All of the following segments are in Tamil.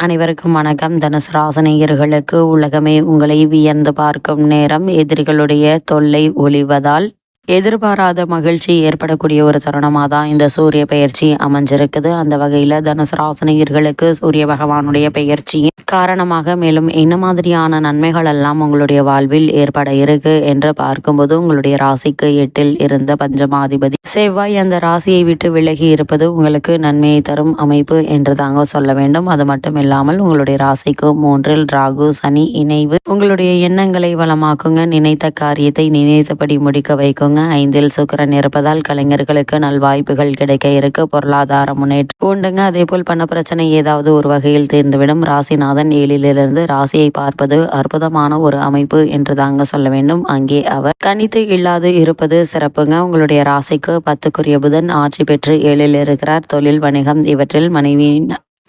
அனைவருக்கும் வணக்கம். தனுசு ராசினியர்களுக்கு உலகமே உங்களை வியந்து பார்க்கும் நேரம். எதிரிகளுடைய தொல்லை ஒழிவதால் எதிர்பாராத மகிழ்ச்சி ஏற்படக்கூடிய ஒரு தருணமாக தான் இந்த சூரிய பெயர்ச்சி அமைஞ்சிருக்குது. அந்த வகையில் தனுசு ராசினியர்களுக்கு சூரிய பகவானுடைய பெயர்ச்சி காரணமாக மேலும் என்ன மாதிரியான நன்மைகள் எல்லாம் உங்களுடைய வாழ்வில் ஏற்பட இருக்கு என்று பார்க்கும்போது, உங்களுடைய ராசிக்கு 8ல் இருந்த பஞ்சமாதிபதி செவ்வாய் அந்த ராசியை விட்டு விலகி இருப்பது உங்களுக்கு நன்மையை தரும் அமைப்பு என்று தாங்க சொல்ல வேண்டும். அது மட்டும் இல்லாமல் உங்களுடைய ராசிக்கு 3ல் ராகு சனி இணைவு உங்களுடைய எண்ணங்களை வளமாக்குங்க. நினைத்த காரியத்தை நினைத்தபடி முடிக்க வைக்குங்க. 5ல் சுக்கிரன் இருப்பதால் கலைஞர்களுக்கு நல்வாய்ப்புகள் கிடைக்க இருக்கு. பொருளாதார முன்னேற்றம் உண்டுங்க. அதே போல் பண பிரச்சனை ஏதாவது ஒரு வகையில் தீர்ந்துவிடும். ராசிநாதன் 7லிருந்து ராசியை பார்ப்பது அற்புதமான ஒரு அமைப்பு என்று தாங்க சொல்ல வேண்டும். அங்கே அவர் தனித்து இல்லாது இருப்பது சிறப்புங்க. உங்களுடைய ராசிக்கு 10க்குரிய புதன் ஆட்சி பெற்று 7ல் இருக்கிறார். தொழில், வணிகம் இவற்றில்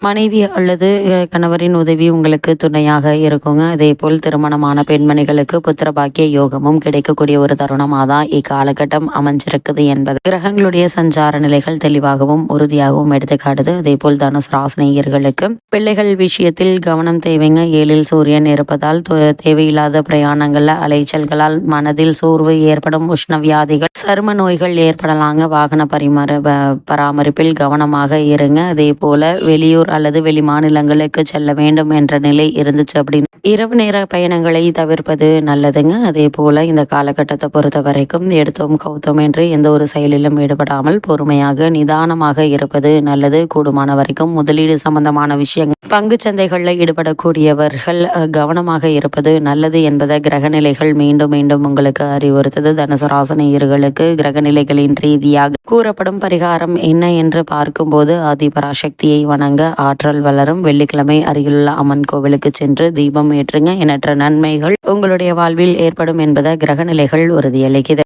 மனைவி அல்லது கணவரின் உதவி உங்களுக்கு துணையாக இருக்குங்க. அதே போல் திருமணமான பெண்மணிகளுக்கு புத்திர பாக்கிய யோகமும் கிடைக்கக்கூடிய ஒரு தருணமாக தான் இக்காலகட்டம் அமைஞ்சிருக்குது என்பது கிரகங்களுடைய சஞ்சார நிலைகள் தெளிவாகவும் உறுதியாகவும் எடுத்துக்காட்டுது. அதே போல் தனுசு ராசினியர்களுக்கு பிள்ளைகள் விஷயத்தில் கவனம் தேவைங்க. 7ல் சூரியன் இருப்பதால் தேவையில்லாத பிரயாணங்கள்ல அலைச்சல்களால் மனதில் சோர்வு ஏற்படும். உஷ்ண வியாதிகள், சரும நோய்கள் ஏற்படலாங்க. வாகன பராமரிப்பில் கவனமாக இருங்க. அதே போல வெளியூர் அல்லது வெளி மாநிலங்களுக்கு செல்ல வேண்டும் என்ற நிலை இருந்துச்சு அப்படின்னு இரவு நேர பயணங்களை தவிர்ப்பது நல்லதுங்க. அதே போல இந்த காலகட்டத்தை பொறுத்த வரைக்கும் எடுத்தோம் கௌத்தோம் என்று எந்த ஒரு செயலிலும் ஈடுபடாமல் பொறுமையாக நிதானமாக இருப்பது நல்லது. கூடுமான வரைக்கும் முதலீடு சம்பந்தமான விஷயங்கள், பங்கு சந்தைகளில் ஈடுபடக்கூடியவர்கள் கவனமாக இருப்பது நல்லது என்பதை கிரகநிலைகள் மீண்டும் மீண்டும் உங்களுக்கு அறிவுறுத்தது. தனுசு ராசினியர்களுக்கு கிரகநிலைகளின் ரீதியாக கூறப்படும் பரிகாரம் என்ன என்று பார்க்கும்போது, ஆதிபராசக்தியை வணங்க ஆற்றல் வளரும். வெள்ளிக்கிழமை அருகிலுள்ள அம்மன் கோவிலுக்கு சென்று தீபம் ஏற்றுங்க. எண்ணற்ற நன்மைகள் உங்களுடைய வாழ்வில் ஏற்படும் என்பதை கிரகநிலைகள் உறுதியளிக்கிறது.